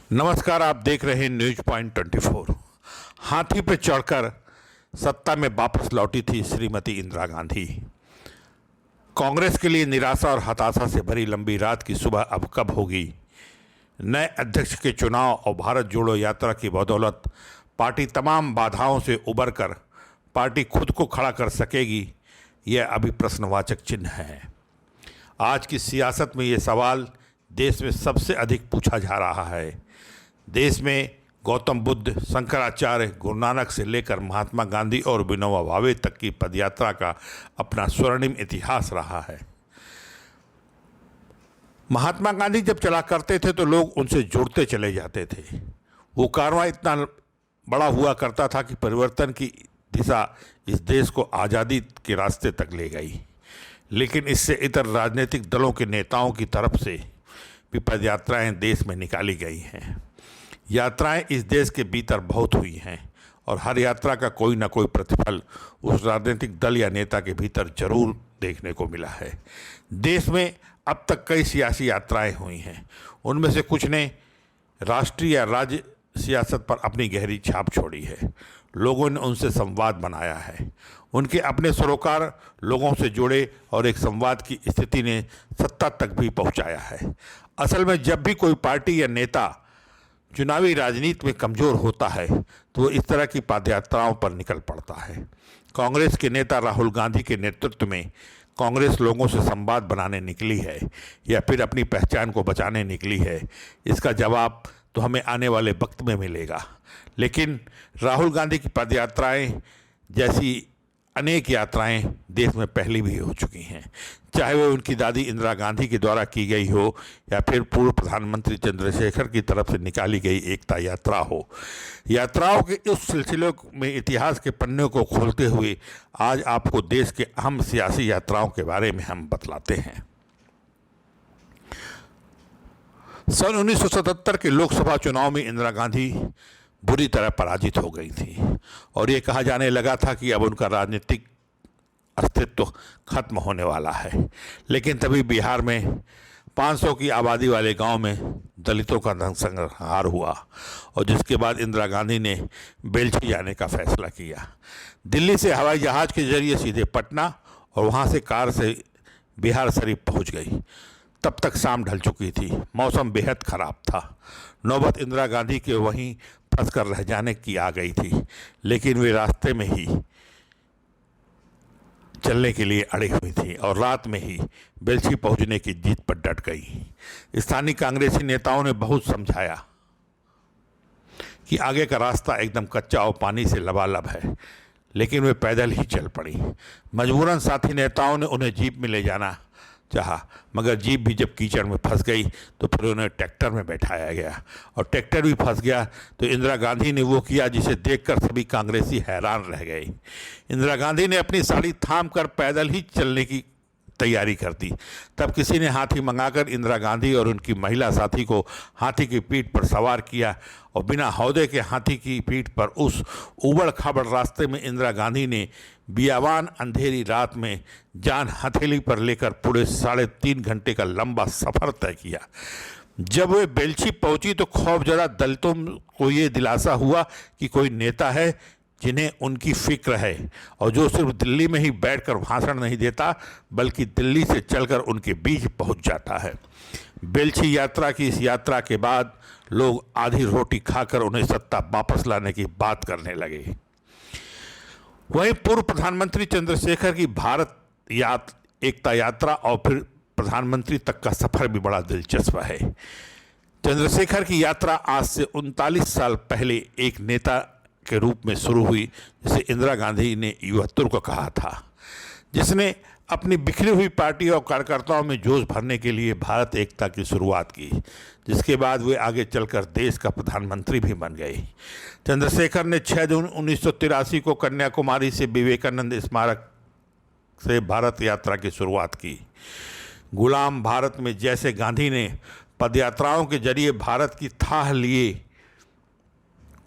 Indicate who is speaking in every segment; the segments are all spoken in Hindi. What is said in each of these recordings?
Speaker 1: नमस्कार, आप देख रहे हैं न्यूज पॉइंट 24। हाथी पर चढ़कर सत्ता में वापस लौटी थी श्रीमती इंदिरा गांधी। कांग्रेस के लिए निराशा और हताशा से भरी लंबी रात की सुबह अब कब होगी? नए अध्यक्ष के चुनाव और भारत जोड़ो यात्रा की बदौलत पार्टी तमाम बाधाओं से उबरकर पार्टी खुद को खड़ा कर सकेगी, यह अभी प्रश्नवाचक चिन्ह है। आज की सियासत में ये सवाल देश में सबसे अधिक पूछा जा रहा है। देश में गौतम बुद्ध, शंकराचार्य, गुरु नानक से लेकर महात्मा गांधी और विनोबा भावे तक की पदयात्रा का अपना स्वर्णिम इतिहास रहा है। महात्मा गांधी जब चला करते थे तो लोग उनसे जुड़ते चले जाते थे। वो कारवां इतना बड़ा हुआ करता था कि परिवर्तन की दिशा इस देश को आज़ादी के रास्ते तक ले गई। लेकिन इससे इतर राजनीतिक दलों के नेताओं की तरफ से भी पदयात्राएं देश में निकाली गई हैं। यात्राएं इस देश के भीतर बहुत हुई हैं और हर यात्रा का कोई ना कोई प्रतिफल उस राजनीतिक दल या नेता के भीतर जरूर देखने को मिला है। देश में अब तक कई सियासी यात्राएं हुई हैं। उनमें से कुछ ने राष्ट्रीय या राज्य सियासत पर अपनी गहरी छाप छोड़ी है। लोगों ने उनसे संवाद बनाया है, उनके अपने सरोकार लोगों से जुड़े और एक संवाद की स्थिति ने सत्ता तक भी पहुंचाया है। असल में जब भी कोई पार्टी या नेता चुनावी राजनीति में कमज़ोर होता है तो वो इस तरह की पदयात्राओं पर निकल पड़ता है। कांग्रेस के नेता राहुल गांधी के नेतृत्व में कांग्रेस लोगों से संवाद बनाने निकली है या फिर अपनी पहचान को बचाने निकली है, इसका जवाब तो हमें आने वाले वक्त में मिलेगा। लेकिन राहुल गांधी की पदयात्राएं जैसी अनेक यात्राएं देश में पहले भी हो चुकी हैं, चाहे वो उनकी दादी इंदिरा गांधी के द्वारा की गई हो या फिर पूर्व प्रधानमंत्री चंद्रशेखर की तरफ से निकाली गई एकता यात्रा हो। यात्राओं के इस सिलसिले में इतिहास के पन्ने को खोलते हुए आज आपको देश के अहम सियासी यात्राओं के बारे में हम बतलाते हैं। सन 1977 के लोकसभा चुनाव में इंदिरा गांधी बुरी तरह पराजित हो गई थी और ये कहा जाने लगा था कि अब उनका राजनीतिक अस्तित्व खत्म होने वाला है। लेकिन तभी बिहार में 500 की आबादी वाले गांव में दलितों का नरसंहार हुआ और जिसके बाद इंदिरा गांधी ने बेलछी जाने का फैसला किया। दिल्ली से हवाई जहाज़ के जरिए सीधे पटना और वहां से कार से बिहार शरीफ पहुंच गई। तब तक शाम ढल चुकी थी, मौसम बेहद ख़राब था। नौबत इंदिरा गांधी के वहीं फंस कर रह जाने की आ गई थी, लेकिन वे रास्ते में ही चलने के लिए अड़ी हुई थी और रात में ही बेलछी पहुंचने की जीत पर डट गई। स्थानीय कांग्रेसी नेताओं ने बहुत समझाया कि आगे का रास्ता एकदम कच्चा और पानी से लबालब है, लेकिन वे पैदल ही चल पड़ी। मजबूरन साथी नेताओं ने उन्हें जीप में ले जाना चाहा, मगर जीप भी जब कीचड़ में फंस गई तो फिर उन्हें ट्रैक्टर में बैठाया गया और ट्रैक्टर भी फंस गया तो इंदिरा गांधी ने वो किया जिसे देखकर सभी कांग्रेसी हैरान रह गए। इंदिरा गांधी ने अपनी साड़ी थाम कर पैदल ही चलने की तैयारी कर दी। तब किसी ने हाथी मंगाकर इंदिरा गांधी और उनकी महिला साथी को हाथी की पीठ पर सवार किया और बिना हौदे के हाथी की पीठ पर उस उबड़ खाबड़ रास्ते में इंदिरा गांधी ने बियावान अंधेरी रात में जान हथेली पर लेकर पूरे 3.5 घंटे का लंबा सफ़र तय किया। जब वे बेलछी पहुंची तो खौफजदा दलितों को ये दिलासा हुआ कि कोई नेता है जिन्हें उनकी फिक्र है और जो सिर्फ दिल्ली में ही बैठकर भाषण नहीं देता बल्कि दिल्ली से चलकर उनके बीच पहुंच जाता है। बेलछी यात्रा की इस यात्रा के बाद लोग आधी रोटी खाकर उन्हें सत्ता वापस लाने की बात करने लगे। वहीं पूर्व प्रधानमंत्री चंद्रशेखर की भारत एकता यात्रा और फिर प्रधानमंत्री तक का सफ़र भी बड़ा दिलचस्प है। चंद्रशेखर की यात्रा आज से 39 साल पहले एक नेता के रूप में शुरू हुई, जिसे इंदिरा गांधी ने युवत्व को कहा था, जिसने अपनी बिखरी हुई पार्टी और कार्यकर्ताओं में जोश भरने के लिए भारत एकता की शुरुआत की, जिसके बाद वे आगे चलकर देश का प्रधानमंत्री भी बन गए। चंद्रशेखर ने 6 जून 1983 को कन्याकुमारी से विवेकानंद स्मारक से भारत यात्रा की शुरुआत की। गुलाम भारत में जैसे गांधी ने पदयात्राओं के जरिए भारत की थाह लिए,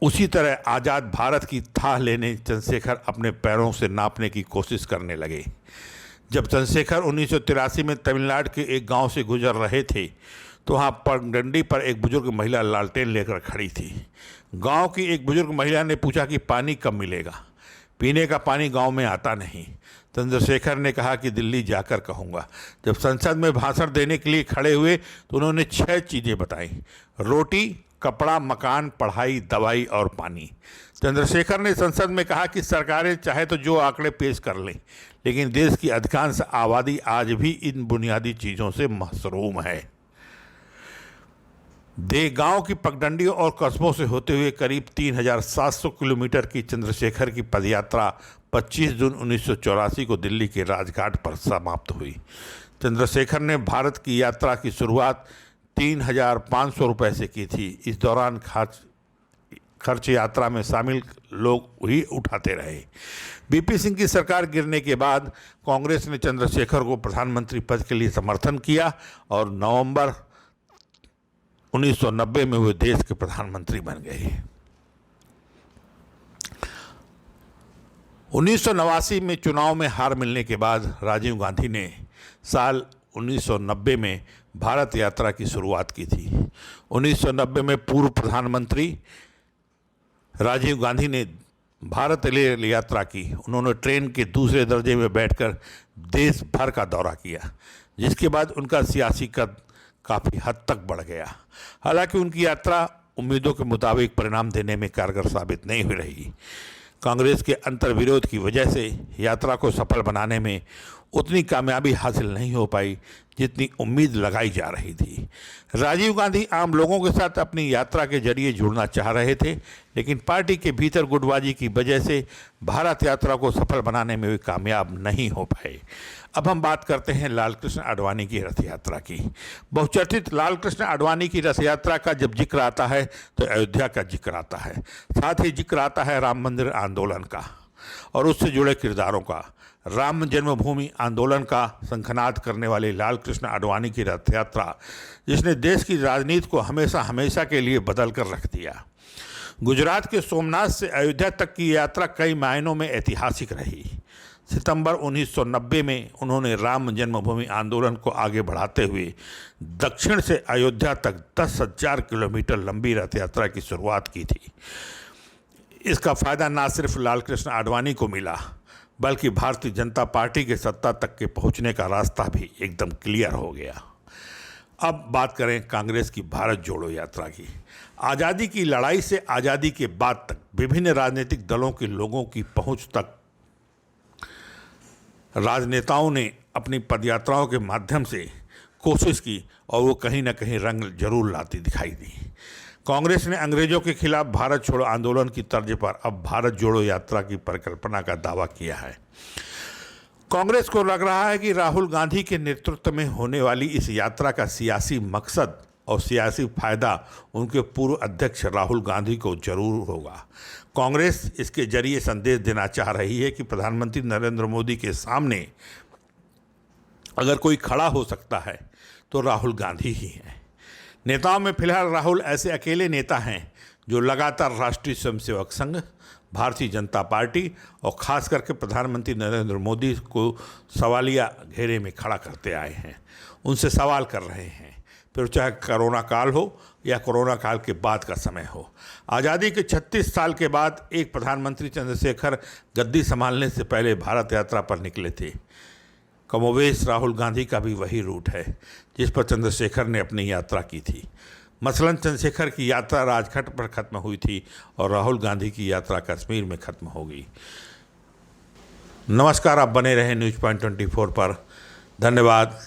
Speaker 1: उसी तरह आज़ाद भारत की थाह लेने चंद्रशेखर अपने पैरों से नापने की कोशिश करने लगे। जब चंद्रशेखर 1983 में तमिलनाडु के एक गांव से गुजर रहे थे तो वहाँ पगडंडी पर एक बुजुर्ग महिला लालटेन लेकर खड़ी थी। गांव की एक बुजुर्ग महिला ने पूछा कि पानी कब मिलेगा। पीने का पानी गांव में आता नहीं। चंद्रशेखर ने कहा कि दिल्ली जाकर कहूँगा। जब संसद में भाषण देने के लिए खड़े हुए तो उन्होंने 6 चीज़ें बताई: रोटी, कपड़ा, मकान, पढ़ाई, दवाई और पानी। चंद्रशेखर ने संसद में कहा कि सरकारें चाहे तो जो आंकड़े पेश कर लें, लेकिन देश की अधिकांश आबादी आज भी इन बुनियादी चीज़ों से महरूम है। गांव की पगडंडी और कस्बों से होते हुए करीब 3700 किलोमीटर की चंद्रशेखर की पदयात्रा 25 जून 1984 को दिल्ली के राजघाट पर समाप्त हुई। चंद्रशेखर ने भारत की यात्रा की शुरुआत 3500 रुपये से की थी। इस दौरान खर्च यात्रा में शामिल लोग ही उठाते रहे। बीपी सिंह की सरकार गिरने के बाद कांग्रेस ने चंद्रशेखर को प्रधानमंत्री पद के लिए समर्थन किया और नवंबर 1990 में वे देश के प्रधानमंत्री बन गए। 1989 में चुनाव में हार मिलने के बाद राजीव गांधी ने साल 1990 में भारत यात्रा की शुरुआत की थी। 1990 में पूर्व प्रधानमंत्री राजीव गांधी ने भारत ले यात्रा की। उन्होंने ट्रेन के दूसरे दर्जे में बैठकर देश भर का दौरा किया, जिसके बाद उनका सियासी कद काफ़ी हद तक बढ़ गया। हालांकि उनकी यात्रा उम्मीदों के मुताबिक परिणाम देने में कारगर साबित नहीं हुई रही। कांग्रेस के अंतर्विरोध की वजह से यात्रा को सफल बनाने में उतनी कामयाबी हासिल नहीं हो पाई जितनी उम्मीद लगाई जा रही थी। राजीव गांधी आम लोगों के साथ अपनी यात्रा के जरिए जुड़ना चाह रहे थे, लेकिन पार्टी के भीतर गुटबाजी की वजह से भारत यात्रा को सफल बनाने में वे कामयाब नहीं हो पाए। अब हम बात करते हैं लालकृष्ण आडवाणी की रथ यात्रा की। बहुचर्चित लालकृष्ण आडवाणी की रथ यात्रा का जब जिक्र आता है तो अयोध्या का जिक्र आता है, साथ ही जिक्र आता है राम मंदिर आंदोलन का और उससे जुड़े किरदारों का। राम जन्मभूमि आंदोलन का शंखनाद करने वाले लालकृष्ण आडवाणी की रथ यात्रा, जिसने देश की राजनीति को हमेशा हमेशा के लिए बदल कर रख दिया। गुजरात के सोमनाथ से अयोध्या तक की यात्रा कई मायनों में ऐतिहासिक रही। सितंबर 1990 में उन्होंने राम जन्मभूमि आंदोलन को आगे बढ़ाते हुए दक्षिण से अयोध्या तक 10,000 किलोमीटर लंबी रथ यात्रा की शुरुआत की थी। इसका फायदा न सिर्फ लालकृष्ण आडवाणी को मिला, बल्कि भारतीय जनता पार्टी के सत्ता तक के पहुंचने का रास्ता भी एकदम क्लियर हो गया। अब बात करें कांग्रेस की भारत जोड़ो यात्रा की। आज़ादी की लड़ाई से आज़ादी के बाद तक विभिन्न राजनीतिक दलों के लोगों की पहुंच तक राजनेताओं ने अपनी पदयात्राओं के माध्यम से कोशिश की और वो कहीं ना कहीं रंग जरूर लाती दिखाई दी। कांग्रेस ने अंग्रेजों के खिलाफ भारत छोड़ो आंदोलन की तर्ज पर अब भारत जोड़ो यात्रा की परिकल्पना का दावा किया है। कांग्रेस को लग रहा है कि राहुल गांधी के नेतृत्व में होने वाली इस यात्रा का सियासी मकसद और सियासी फायदा उनके पूर्व अध्यक्ष राहुल गांधी को जरूर होगा। कांग्रेस इसके जरिए संदेश देना चाह रही है कि प्रधानमंत्री नरेंद्र मोदी के सामने अगर कोई खड़ा हो सकता है तो राहुल गांधी ही हैं। नेताओं में फिलहाल राहुल ऐसे अकेले नेता हैं जो लगातार राष्ट्रीय स्वयंसेवक संघ, भारतीय जनता पार्टी और खास करके प्रधानमंत्री नरेंद्र मोदी को सवालिया घेरे में खड़ा करते आए हैं, उनसे सवाल कर रहे हैं, फिर चाहे कोरोना काल हो या कोरोना काल के बाद का समय हो। आज़ादी के 36 साल के बाद एक प्रधानमंत्री चंद्रशेखर गद्दी संभालने से पहले भारत यात्रा पर निकले थे। कमोवेश राहुल गांधी का भी वही रूट है जिस पर चंद्रशेखर ने अपनी यात्रा की थी। मसलन चंद्रशेखर की यात्रा राजघाट पर खत्म हुई थी और राहुल गांधी की यात्रा कश्मीर में खत्म हो गई। नमस्कार, आप बने रहे न्यूज़ पॉइंट 24 पर। धन्यवाद।